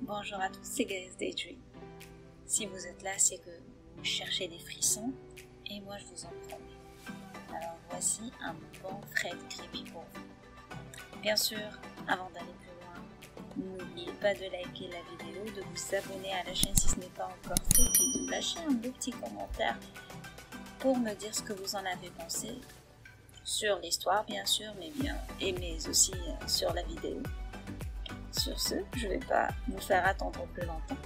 Bonjour à tous, c'est Gaëlle Daydream. Si vous êtes là, c'est que vous cherchez des frissons et moi je vous en promets. Alors voici un bon Fred Creepy pour vous. Bien sûr, avant d'aller plus loin, n'oubliez pas de liker la vidéo, de vous abonner à la chaîne si ce n'est pas encore fait, puis de lâcher un beau petit commentaire pour me dire ce que vous en avez pensé sur l'histoire bien sûr, mais aussi sur la vidéo. Sur ce, je ne vais pas vous faire attendre plus longtemps.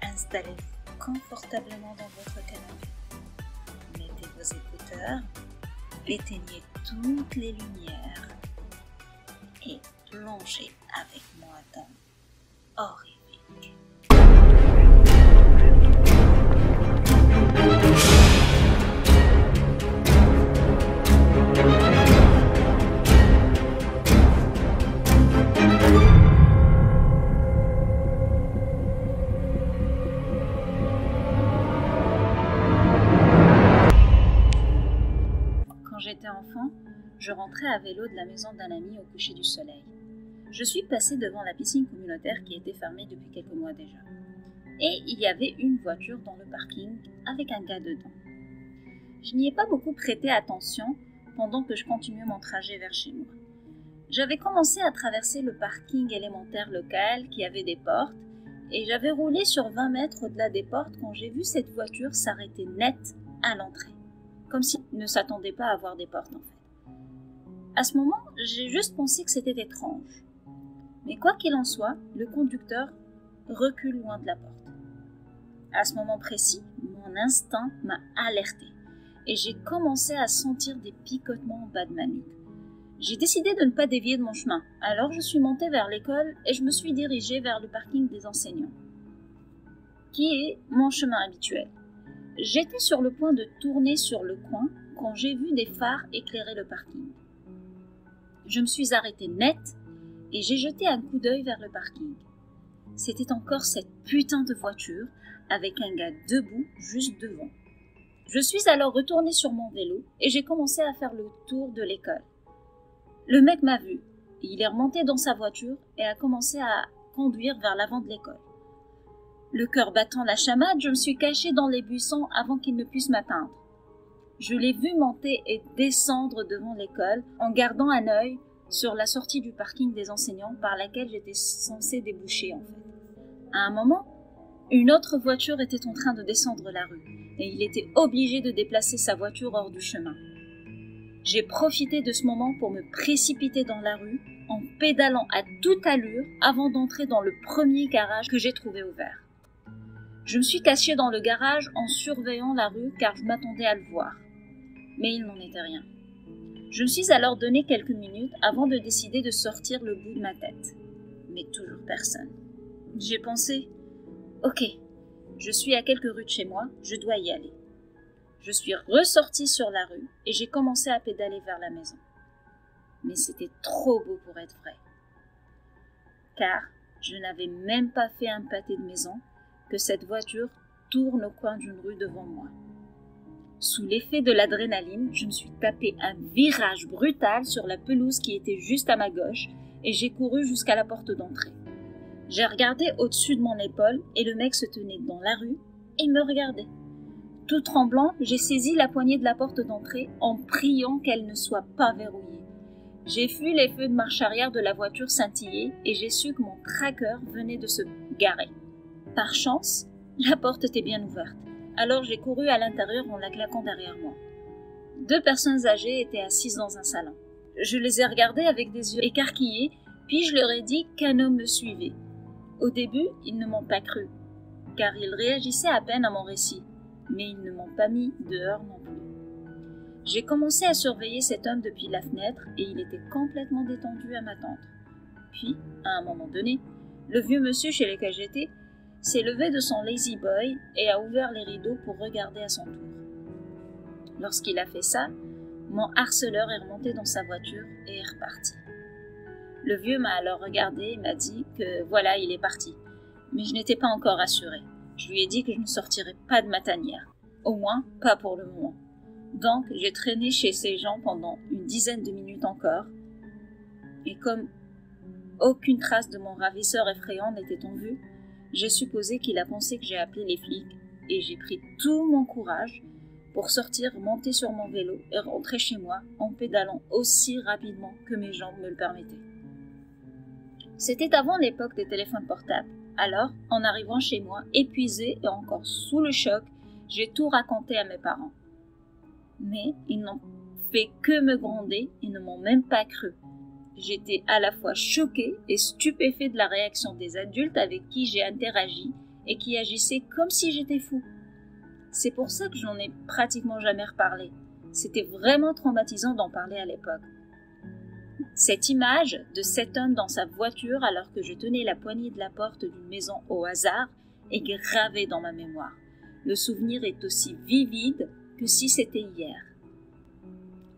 Installez-vous confortablement dans votre canapé. Mettez vos écouteurs, éteignez toutes les lumières et plongez avec moi dans Horrifique. Quand j'étais enfant, je rentrais à vélo de la maison d'un ami au coucher du soleil. Je suis passée devant la piscine communautaire qui était fermée depuis quelques mois déjà. Et il y avait une voiture dans le parking avec un gars dedans. Je n'y ai pas beaucoup prêté attention pendant que je continuais mon trajet vers chez moi. J'avais commencé à traverser le parking élémentaire local qui avait des portes et j'avais roulé sur 20 mètres au-delà des portes quand j'ai vu cette voiture s'arrêter net à l'entrée. Comme s'il ne s'attendait pas à avoir des portes en fait. À ce moment, j'ai juste pensé que c'était étrange. Mais quoi qu'il en soit, le conducteur recule loin de la porte. À ce moment précis, mon instinct m'a alerté et j'ai commencé à sentir des picotements en bas de ma nuque. J'ai décidé de ne pas dévier de mon chemin, alors je suis montée vers l'école et je me suis dirigée vers le parking des enseignants, qui est mon chemin habituel. J'étais sur le point de tourner sur le coin quand j'ai vu des phares éclairer le parking. Je me suis arrêtée net et j'ai jeté un coup d'œil vers le parking. C'était encore cette putain de voiture avec un gars debout juste devant. Je suis alors retournée sur mon vélo et j'ai commencé à faire le tour de l'école. Le mec m'a vu, il est remonté dans sa voiture et a commencé à conduire vers l'avant de l'école. Le cœur battant la chamade, je me suis cachée dans les buissons avant qu'il ne puisse m'atteindre. Je l'ai vu monter et descendre devant l'école en gardant un œil sur la sortie du parking des enseignants par laquelle j'étais censée déboucher en fait. À un moment, une autre voiture était en train de descendre la rue et il était obligé de déplacer sa voiture hors du chemin. J'ai profité de ce moment pour me précipiter dans la rue en pédalant à toute allure avant d'entrer dans le premier garage que j'ai trouvé ouvert. Je me suis cachée dans le garage en surveillant la rue car je m'attendais à le voir. Mais il n'en était rien. Je me suis alors donné quelques minutes avant de décider de sortir le bout de ma tête. Mais toujours personne. J'ai pensé, ok, je suis à quelques rues de chez moi, je dois y aller. Je suis ressortie sur la rue et j'ai commencé à pédaler vers la maison. Mais c'était trop beau pour être vrai. Car je n'avais même pas fait un pâté de maison que cette voiture tourne au coin d'une rue devant moi. Sous l'effet de l'adrénaline, je me suis tapé un virage brutal sur la pelouse qui était juste à ma gauche et j'ai couru jusqu'à la porte d'entrée. J'ai regardé au-dessus de mon épaule et le mec se tenait dans la rue et me regardait. Tout tremblant, j'ai saisi la poignée de la porte d'entrée en priant qu'elle ne soit pas verrouillée. J'ai vu les feux de marche arrière de la voiture scintiller et j'ai su que mon tracker venait de se garer. Par chance, la porte était bien ouverte, alors j'ai couru à l'intérieur en la claquant derrière moi. 2 personnes âgées étaient assises dans un salon. Je les ai regardées avec des yeux écarquillés, puis je leur ai dit qu'un homme me suivait. Au début, ils ne m'ont pas cru, car ils réagissaient à peine à mon récit, mais ils ne m'ont pas mis dehors non plus. J'ai commencé à surveiller cet homme depuis la fenêtre et il était complètement détendu à m'attendre. Puis, à un moment donné, le vieux monsieur chez lequel j'étais s'est levé de son lazy boy et a ouvert les rideaux pour regarder à son tour. Lorsqu'il a fait ça, mon harceleur est remonté dans sa voiture et est reparti. Le vieux m'a alors regardé et m'a dit que voilà, il est parti. Mais je n'étais pas encore rassurée. Je lui ai dit que je ne sortirais pas de ma tanière. Au moins, pas pour le moment. Donc, j'ai traîné chez ces gens pendant une dizaine de minutes encore. Et comme aucune trace de mon ravisseur effrayant n'était en vue, J'ai supposé qu'il a pensé que j'ai appelé les flics et j'ai pris tout mon courage pour sortir, monter sur mon vélo et rentrer chez moi en pédalant aussi rapidement que mes jambes me le permettaient. C'était avant l'époque des téléphones portables. Alors, en arrivant chez moi, épuisée et encore sous le choc, j'ai tout raconté à mes parents. Mais ils n'ont fait que me gronder et ne m'ont même pas cru. J'étais à la fois choquée et stupéfaite de la réaction des adultes avec qui j'ai interagi et qui agissaient comme si j'étais fou. C'est pour ça que j'en ai pratiquement jamais reparlé. C'était vraiment traumatisant d'en parler à l'époque. Cette image de cet homme dans sa voiture alors que je tenais la poignée de la porte d'une maison au hasard est gravée dans ma mémoire. Le souvenir est aussi vivide que si c'était hier.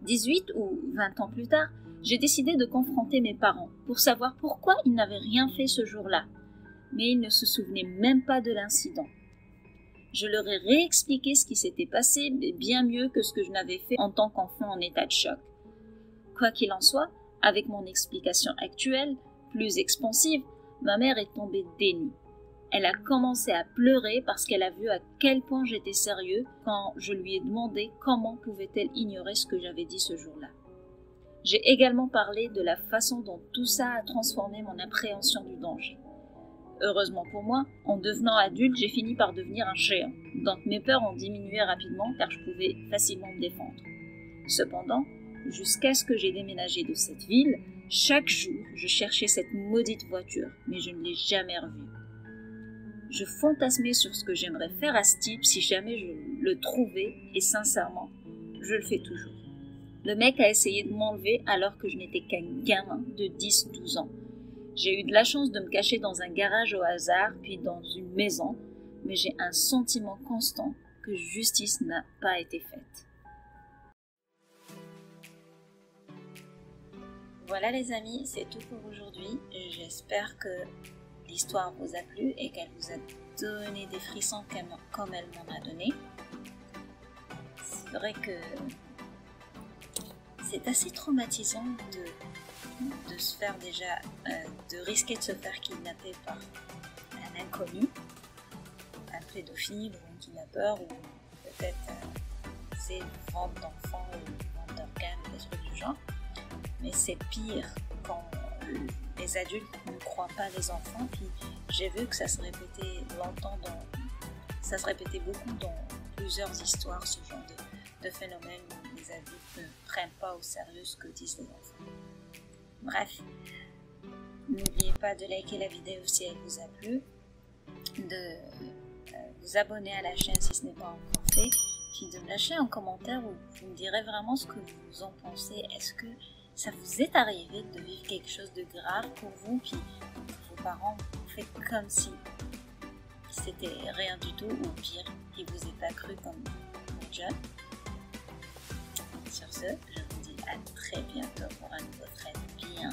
18 ou 20 ans plus tard, j'ai décidé de confronter mes parents pour savoir pourquoi ils n'avaient rien fait ce jour-là. Mais ils ne se souvenaient même pas de l'incident. Je leur ai réexpliqué ce qui s'était passé, mais bien mieux que ce que je n'avais fait en tant qu'enfant en état de choc. Quoi qu'il en soit, avec mon explication actuelle, plus expansive, ma mère est tombée des nues. Elle a commencé à pleurer parce qu'elle a vu à quel point j'étais sérieux quand je lui ai demandé comment pouvait-elle ignorer ce que j'avais dit ce jour-là. J'ai également parlé de la façon dont tout ça a transformé mon appréhension du danger. Heureusement pour moi, en devenant adulte, j'ai fini par devenir un géant, donc mes peurs ont diminué rapidement car je pouvais facilement me défendre. Cependant, jusqu'à ce que j'ai déménagé de cette ville, chaque jour, je cherchais cette maudite voiture, mais je ne l'ai jamais revue. Je fantasmais sur ce que j'aimerais faire à ce type si jamais je le trouvais, et sincèrement, je le fais toujours. Le mec a essayé de m'enlever alors que je n'étais qu'un gamin de 10-12 ans. J'ai eu de la chance de me cacher dans un garage au hasard, puis dans une maison, mais j'ai un sentiment constant que justice n'a pas été faite. Voilà les amis, c'est tout pour aujourd'hui. J'espère que l'histoire vous a plu et qu'elle vous a donné des frissons comme elle m'en a donné. C'est vrai que c'est assez traumatisant de se faire déjà, de risquer de se faire kidnapper par un inconnu, un pédophile ou un kidnappeur ou peut-être c'est une vente d'enfants ou une vente d'organes, des trucs du genre. Mais c'est pire quand les adultes ne croient pas les enfants. Puis j'ai vu que ça se répétait ça se répétait beaucoup dans plusieurs histoires, ce genre de phénomène où les adultes ne prennent pas au sérieux ce que disent les enfants. Bref, n'oubliez pas de liker la vidéo si elle vous a plu, de vous abonner à la chaîne si ce n'est pas encore fait, puis de me lâcher un commentaire où vous me direz vraiment ce que vous en pensez. Est-ce que ça vous est arrivé de vivre quelque chose de grave pour vous, puis vos parents vous fait comme si c'était rien du tout, ou pire, ils vous aient pas cru comme jeune? Sur ce, je vous dis à très bientôt pour un nouveau trait bien